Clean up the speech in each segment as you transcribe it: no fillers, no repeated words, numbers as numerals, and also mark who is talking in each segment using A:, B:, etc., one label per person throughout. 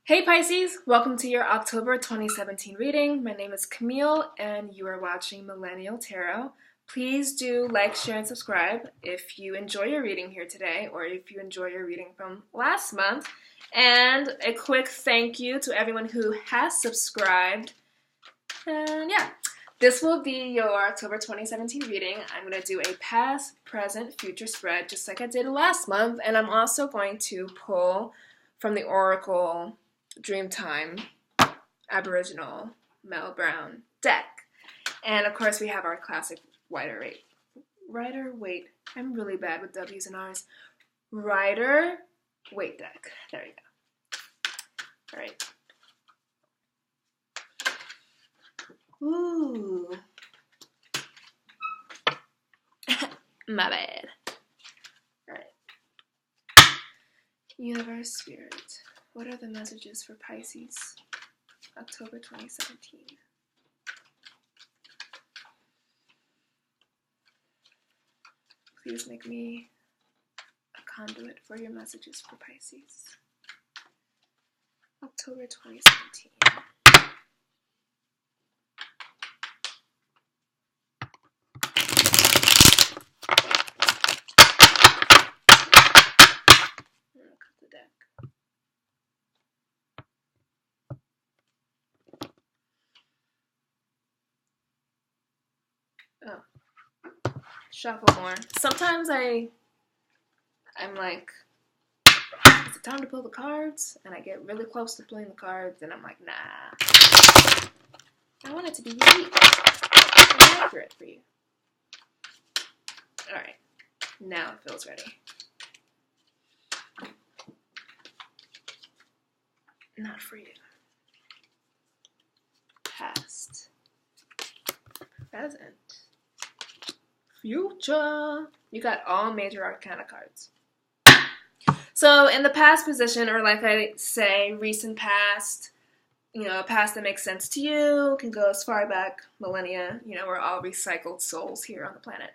A: Hey Pisces, welcome to your October 2017 reading. My name is Camille and you are watching Millennial Tarot. Please do like, share, and subscribe if you enjoy your reading here today or if you enjoy your reading from last month. And a quick thank you to everyone who has subscribed. And yeah, this will be your October 2017 reading. I'm going to do a past, present, future spread just like I did last month. And I'm also going to pull from the Oracle Dreamtime Aboriginal Mel Brown deck. And of course we have our classic Rider-Waite. I'm really bad with W's and R's. Rider-Waite deck. There you go. Alright. Ooh. My bad. Alright. Universe Spirit. What are the messages for Pisces, October 2017? Please make me a conduit for your messages for Pisces, October 2017. I'm gonna cut the deck. Oh, shuffle more. Sometimes I'm like, is it time to pull the cards? And I get really close to pulling the cards, and I'm like, nah. I want it to be unique and accurate for you. Alright, now it feels ready. Not for you. Past. Present. Future. You got all major arcana cards. So in the past position, or like I say, recent past, a past that makes sense to you, can go as far back, millennia, we're all recycled souls here on the planet.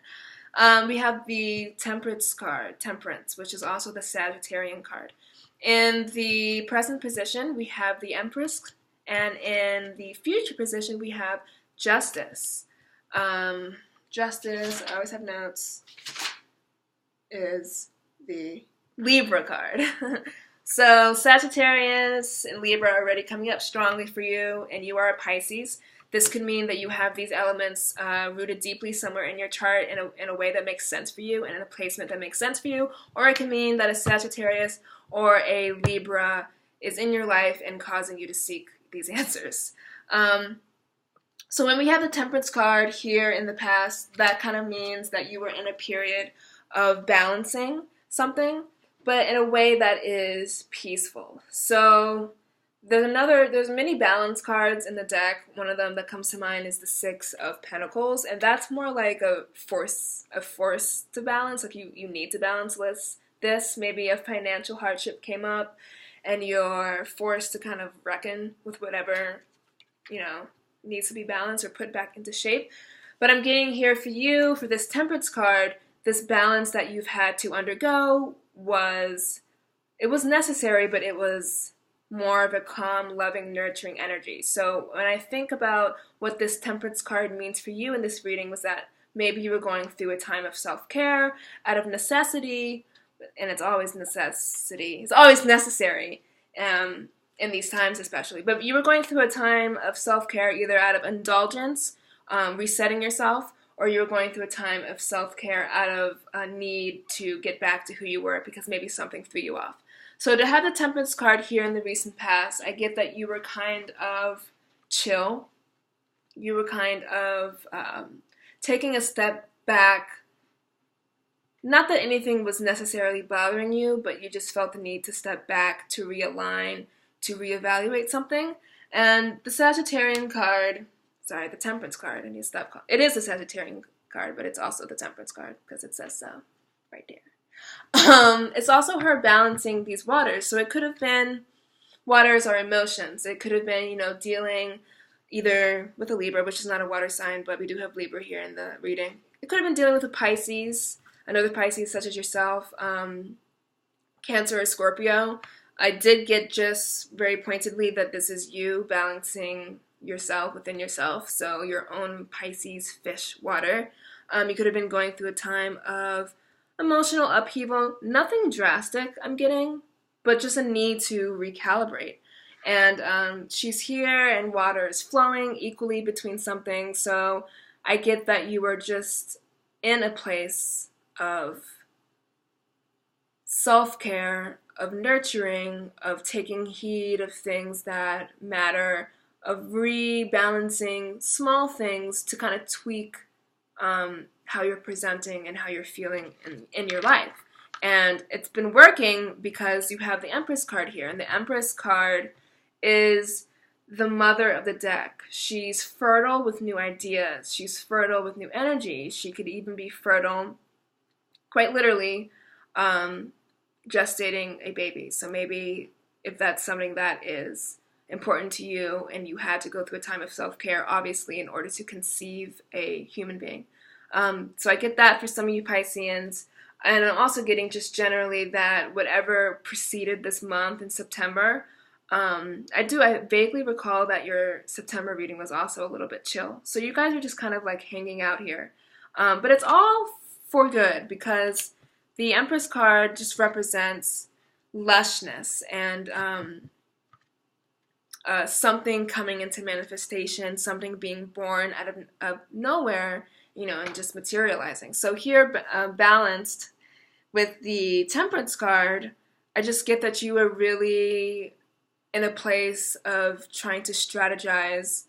A: We have the Temperance card, Temperance, which is also the Sagittarian card. In the present position, we have the Empress, and in the future position, we have Justice. Justice, I always have notes, is the Libra card. So Sagittarius and Libra are already coming up strongly for you, and you are a Pisces. This could mean that you have these elements rooted deeply somewhere in your chart in a way that makes sense for you and in a placement that makes sense for you, or it can mean that a Sagittarius or a Libra is in your life and causing you to seek these answers. So when we have the Temperance card here in the past, that kind of means that you were in a period of balancing something, but in a way that is peaceful. So there's many balance cards in the deck. One of them that comes to mind is the Six of Pentacles, and that's more like a force to balance. Like you need to balance this. Maybe a financial hardship came up, and you're forced to kind of reckon with whatever, needs to be balanced or put back into shape. But I'm getting here for you, for this Temperance card, this balance that you've had to undergo was necessary, but it was more of a calm, loving, nurturing energy. So when I think about what this Temperance card means for you in this reading, was that maybe you were going through a time of self-care out of necessity, and it's always necessary in these times especially. But you were going through a time of self-care either out of indulgence, resetting yourself, or you were going through a time of self-care out of a need to get back to who you were because maybe something threw you off. So to have the Temperance card here in the recent past, I get that you were kind of chill. You were kind of taking a step back. Not that anything was necessarily bothering you, but you just felt the need to step back, to realign, to reevaluate something. And the Temperance card, it is the Sagittarian card, but it's also the Temperance card because it says so right there. It's also her balancing these waters. So it could have been waters or emotions. It could have been, dealing either with a Libra, which is not a water sign, but we do have Libra here in the reading. It could have been dealing with a Pisces, another Pisces such as yourself, Cancer or Scorpio. I did get just very pointedly that this is you balancing yourself within yourself, so your own Pisces fish water. You could have been going through a time of emotional upheaval, nothing drastic I'm getting, but just a need to recalibrate. And she's here and water is flowing equally between something, so I get that you are just in a place of self-care, of nurturing, of taking heed of things that matter, of rebalancing small things to kind of tweak how you're presenting and how you're feeling in your life. And it's been working because you have the Empress card here, and the Empress card is the mother of the deck. She's fertile with new ideas. She's fertile with new energy. She could even be fertile, quite literally, gestating a baby. So maybe if that's something that is important to you and you had to go through a time of self-care, obviously, in order to conceive a human being. So I get that for some of you Pisceans. And I'm also getting just generally that whatever preceded this month in September, I vaguely recall that your September reading was also a little bit chill. So you guys are just kind of like hanging out here. But it's all for good because the Empress card just represents lushness and something coming into manifestation, something being born out of nowhere, and just materializing. So here, balanced with the Temperance card, I just get that you are really in a place of trying to strategize,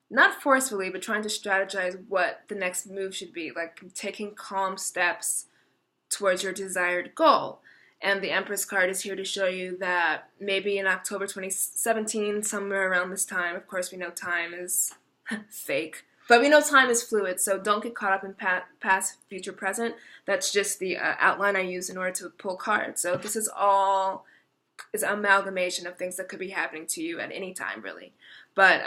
A: not forcefully, but trying to strategize what the next move should be, like taking calm steps towards your desired goal. And the Empress card is here to show you that maybe in October 2017, somewhere around this time, of course we know time is fake, but we know time is fluid, so don't get caught up in past, future, present. That's just the outline I use in order to pull cards. So this is all is an amalgamation of things that could be happening to you at any time, really. But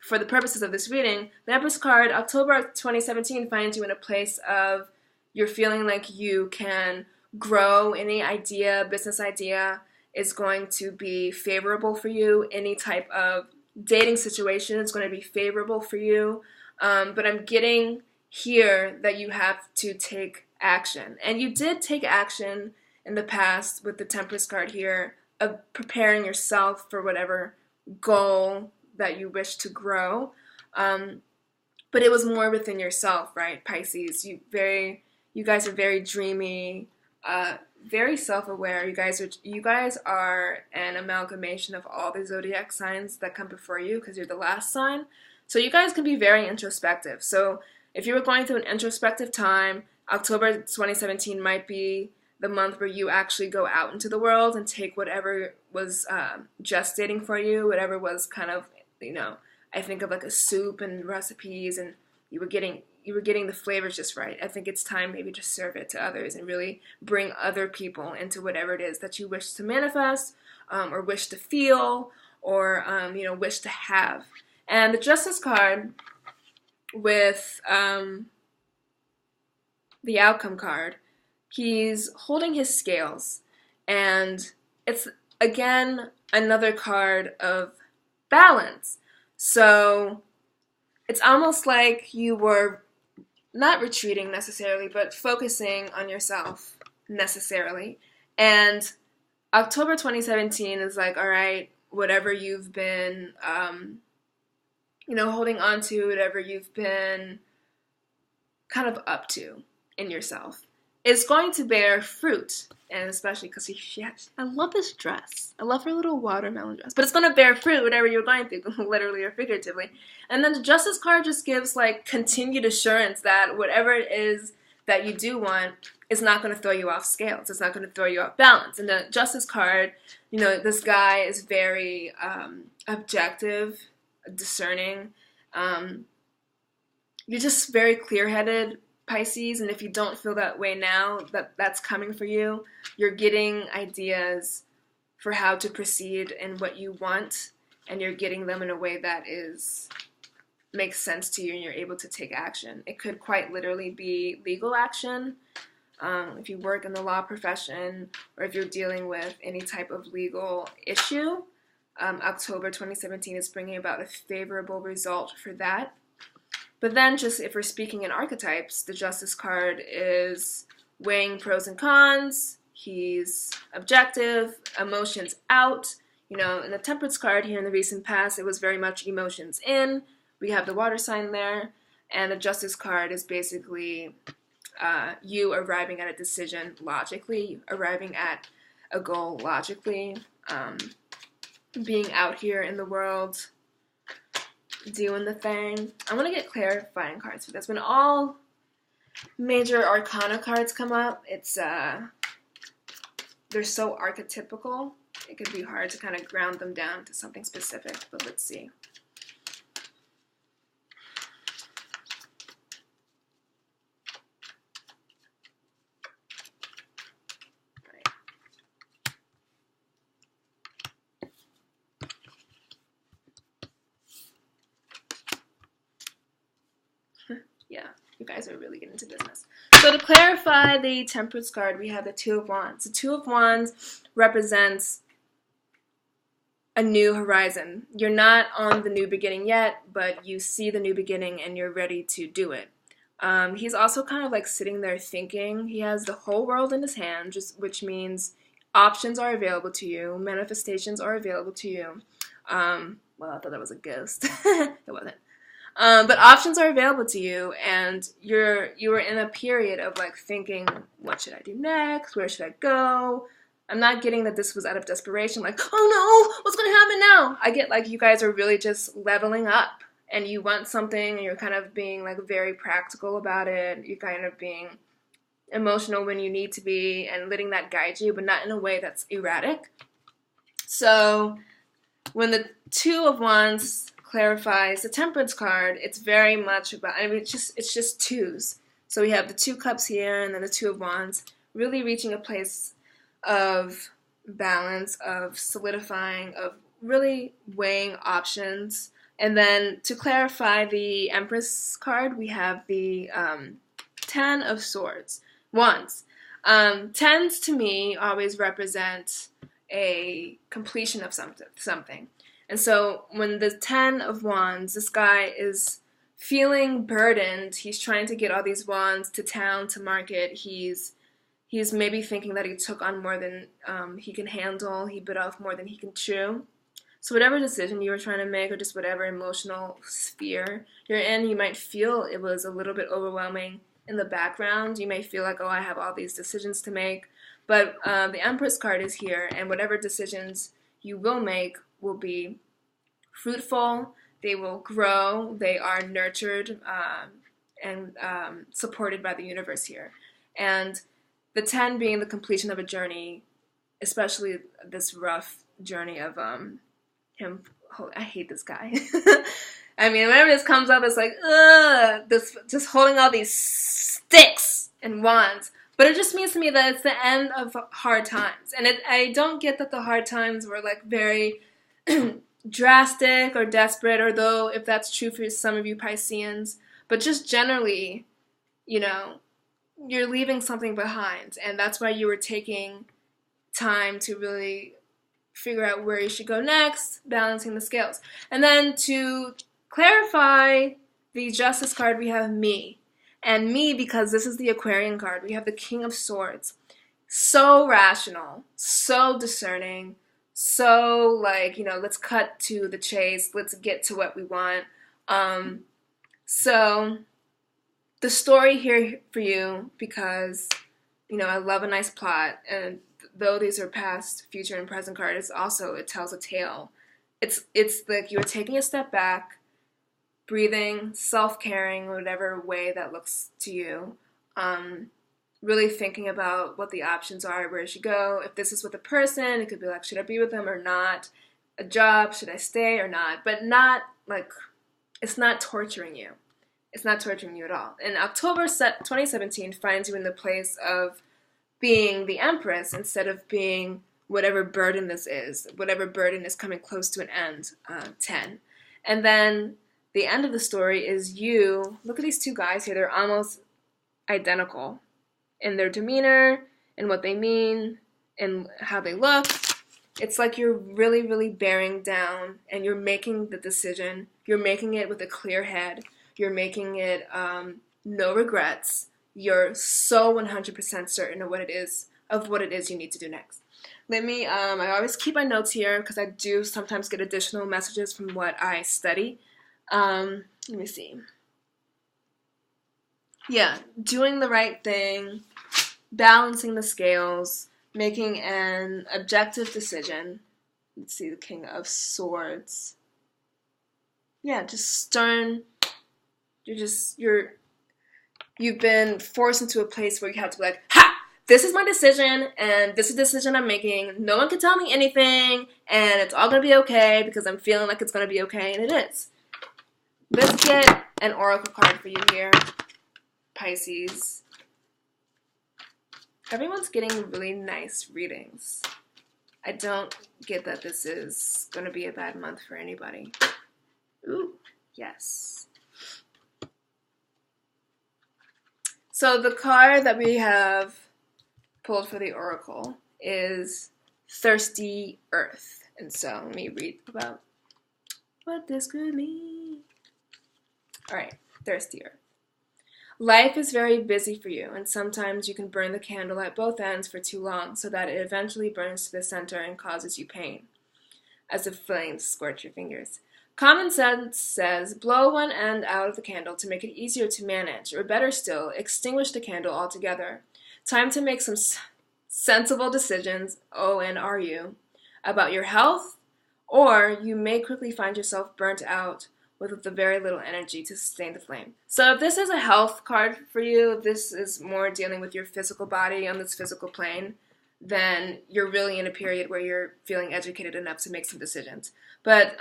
A: for the purposes of this reading, the Empress card, October 2017, finds you in a place of you're feeling like you can grow. Any idea, business idea is going to be favorable for you. Any type of dating situation is going to be favorable for you. But I'm getting here that you have to take action. And you did take action in the past with the Temperance card here of preparing yourself for whatever goal that you wish to grow. But it was more within yourself, right, Pisces? You guys are very dreamy, very self-aware. You guys are an amalgamation of all the zodiac signs that come before you because you're the last sign. So you guys can be very introspective. So if you were going through an introspective time, October 2017 might be the month where you actually go out into the world and take whatever was gestating for you, whatever was kind of, I think of like a soup and recipes, and you were getting the flavors just right. I think it's time maybe to serve it to others and really bring other people into whatever it is that you wish to manifest, or wish to feel, or wish to have. And the Justice card with the Outcome card, he's holding his scales, and it's again another card of balance. So it's almost like you were not retreating necessarily, but focusing on yourself necessarily. And October 2017 is like, all right, whatever you've been, holding on to, whatever you've been kind of up to in yourself, is going to bear fruit. And especially because I love this dress. I love her little watermelon dress. But it's going to bear fruit, whatever you're going through, literally or figuratively. And then the Justice card just gives, like, continued assurance that whatever it is that you do want is not going to throw you off scales. It's not going to throw you off balance. And the Justice card, this guy is very objective, discerning. You're just very clear-headed, Pisces, and if you don't feel that way now, that's coming for you. You're getting ideas for how to proceed in what you want, and you're getting them in a way that makes sense to you, and you're able to take action. It could quite literally be legal action. if you work in the law profession, or if you're dealing with any type of legal issue, October 2017 is bringing about a favorable result for that. But then just if we're speaking in archetypes, the Justice card is weighing pros and cons. He's objective, emotions out. You know, in the Temperance card here in the recent past, it was very much emotions in. We have the water sign there. And the Justice card is basically you arriving at a decision logically, arriving at a goal logically, being out here in the world, doing the thing. I want to get clarifying cards for this. When all major arcana cards come up, it's they're so archetypical, it could be hard to kind of ground them down to something specific, but let's see. Yeah, you guys are really getting into business. So to clarify the Temperance card, we have the Two of Wands. The Two of Wands represents a new horizon. You're not on the new beginning yet, but you see the new beginning and you're ready to do it. He's also kind of like sitting there thinking. He has the whole world in his hand, which means options are available to you, manifestations are available to you. Well, I thought that was a ghost. It wasn't. But options are available to you, and you were in a period of like thinking, what should I do next? Where should I go? I'm not getting that this was out of desperation, like, oh no, what's going to happen now? I get like you guys are really just leveling up, and you want something, and you're kind of being like very practical about it. You're kind of being emotional when you need to be, and letting that guide you, but not in a way that's erratic. So when the Two of Wands clarifies the Temperance card, it's very much about, I mean, it's just twos. So we have the Two Cups here and then the Two of Wands, really reaching a place of balance, of solidifying, of really weighing options. And then to clarify the Empress card, we have the Ten of Wands. Tens to me always represent a completion of something. And so when the Ten of Wands, this guy is feeling burdened. He's trying to get all these wands to town, to market. He's maybe thinking that he took on more than he can handle. He bit off more than he can chew. So whatever decision you were trying to make, or just whatever emotional sphere you're in, you might feel it was a little bit overwhelming in the background. You may feel like, oh, I have all these decisions to make. But the Empress card is here, and whatever decisions you will make will be fruitful, they will grow, they are nurtured and supported by the universe here. And the 10 being the completion of a journey, especially this rough journey of him. Oh, I hate this guy. I mean, whenever this comes up, it's like, this just holding all these sticks and wands. But it just means to me that it's the end of hard times. And I don't get that the hard times were like very drastic or desperate, or though if that's true for some of you Pisceans. But just generally, you know, you're leaving something behind. And that's why you were taking time to really figure out where you should go next, balancing the scales. And then to clarify the Justice card, we have me. And me, because this is the Aquarian card, we have the King of Swords. So rational, so discerning, so like, you know, let's cut to the chase, let's get to what we want. So the story here for you, because, you know, I love a nice plot, and though these are past, future, and present cards, it tells a tale. It's like you're taking a step back, breathing, self-caring, whatever way that looks to you. Really thinking about what the options are, where you should go. If this is with a person, it could be like, should I be with them or not? A job, should I stay or not? But not like, it's not torturing you. It's not torturing you at all. And October 2017 finds you in the place of being the Empress instead of being whatever burden this is, whatever burden is coming close to an end, 10. And then the end of the story is you. Look at these two guys here. They're almost identical in their demeanor, and what they mean, and how they look. It's like you're really, really bearing down, and you're making the decision. You're making it with a clear head. You're making it no regrets. You're so 100% certain of what it is you need to do next. I always keep my notes here because I do sometimes get additional messages from what I study. Let me see. Yeah, doing the right thing, balancing the scales, making an objective decision. Let's see, the King of Swords. Yeah, just stern. You've been forced into a place where you have to be like, ha! This is my decision, and this is the decision I'm making. No one can tell me anything, and it's all going to be okay because I'm feeling like it's going to be okay, and it is. Let's get an oracle card for you here, Pisces. Everyone's getting really nice readings. I don't get that this is going to be a bad month for anybody. Ooh, yes. So the card that we have pulled for the oracle is Thirsty Earth. And so let me read about what this could mean. All right, Thirsty Earth. Life is very busy for you, and sometimes you can burn the candle at both ends for too long so that it eventually burns to the center and causes you pain, as if flames scorch your fingers. Common sense says blow one end out of the candle to make it easier to manage, or better still, extinguish the candle altogether. Time to make some sensible decisions, and are you, about your health, or you may quickly find yourself burnt out with the very little energy to sustain the flame. So if this is a health card for you, if this is more dealing with your physical body on this physical plane, then you're really in a period where you're feeling educated enough to make some decisions. But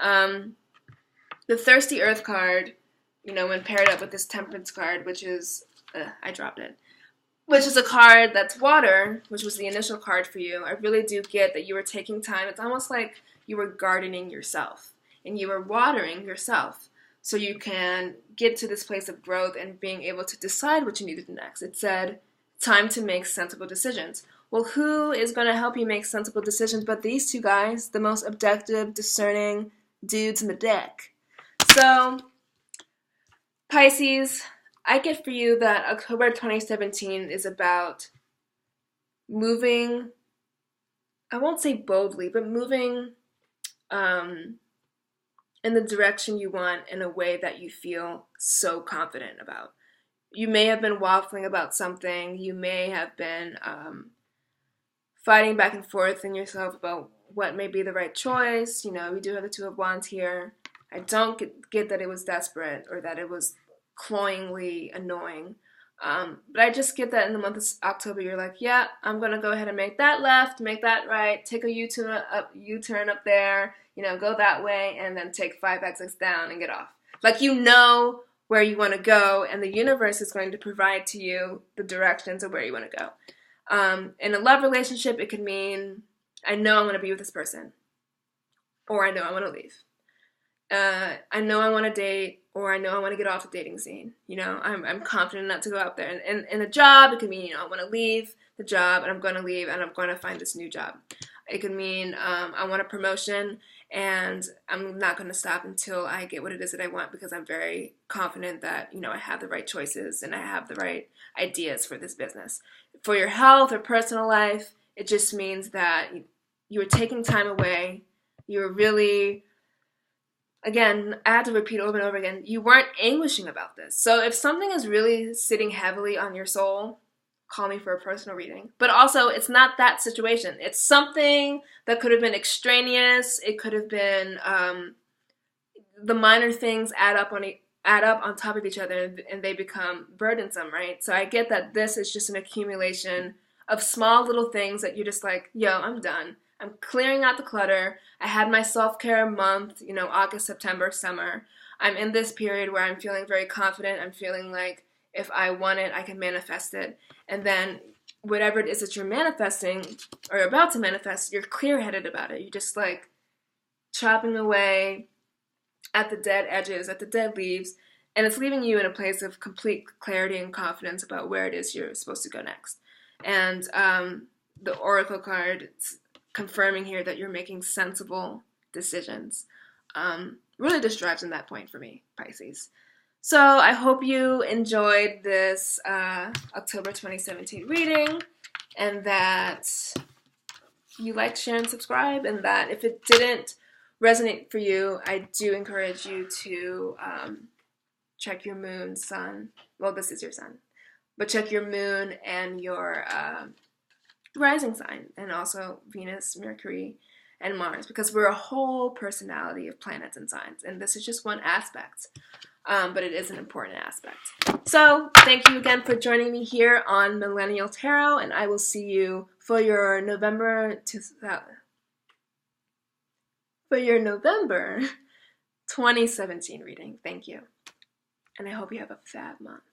A: the Thirsty Earth card, when paired up with this Temperance card, which is, I dropped it, which is a card that's water, which was the initial card for you. I really do get that you were taking time. It's almost like you were gardening yourself, and you were watering yourself so you can get to this place of growth and being able to decide what you need to do next. It said, time to make sensible decisions. Well, who is going to help you make sensible decisions but these two guys, the most objective, discerning dudes in the deck? So, Pisces, I get for you that October 2017 is about moving, I won't say boldly, but moving in the direction you want in a way that you feel so confident about. You may have been waffling about something. You may have been fighting back and forth in yourself about what may be the right choice. We do have the Two of Wands here. I don't get that it was desperate or that it was cloyingly annoying. But I just get that in the month of October, you're like, yeah, I'm going to go ahead and make that left, make that right, take a U-turn up there, go that way, and then take 5 exits down and get off. Like, where you want to go, and the universe is going to provide to you the directions of where you want to go. In a love relationship, it could mean, I know I'm going to be with this person, or I know I want to leave. I know I want to date, or I know I want to get off the dating scene. I'm confident enough to go out there. And in a job, it could mean, I want to leave the job, and I'm going to leave, and I'm going to find this new job. It could mean I want a promotion, and I'm not going to stop until I get what it is that I want, because I'm very confident that, I have the right choices and I have the right ideas for this business. For your health or personal life, it just means that you are taking time away. You're really, again, I have to repeat over and over again, you weren't anguishing about this. So if something is really sitting heavily on your soul, call me for a personal reading. But also, it's not that situation. It's something that could have been extraneous. It could have been the minor things add up on top of each other, and they become burdensome, right? So I get that this is just an accumulation of small little things that you're just like, yo, I'm done. I'm clearing out the clutter. I had my self-care month, August, September, summer. I'm in this period where I'm feeling very confident. I'm feeling like if I want it, I can manifest it. And then whatever it is that you're manifesting or about to manifest, you're clear-headed about it. You're just like chopping away at the dead edges, at the dead leaves, and it's leaving you in a place of complete clarity and confidence about where it is you're supposed to go next. And the Oracle card, it's confirming here that you're making sensible decisions. Really just drives in that point for me, Pisces. So I hope you enjoyed this October 2017 reading, and that you like, share, and subscribe, and that if it didn't resonate for you, I do encourage you to check your moon, sun. Well, this is your sun. But check your moon and your rising sign, and also Venus, Mercury, and Mars, because we're a whole personality of planets and signs, and this is just one aspect, but it is an important aspect. So thank you again for joining me here on Millennial Tarot, and I will see you for your November 2017 reading. Thank you, and I hope you have a fab month.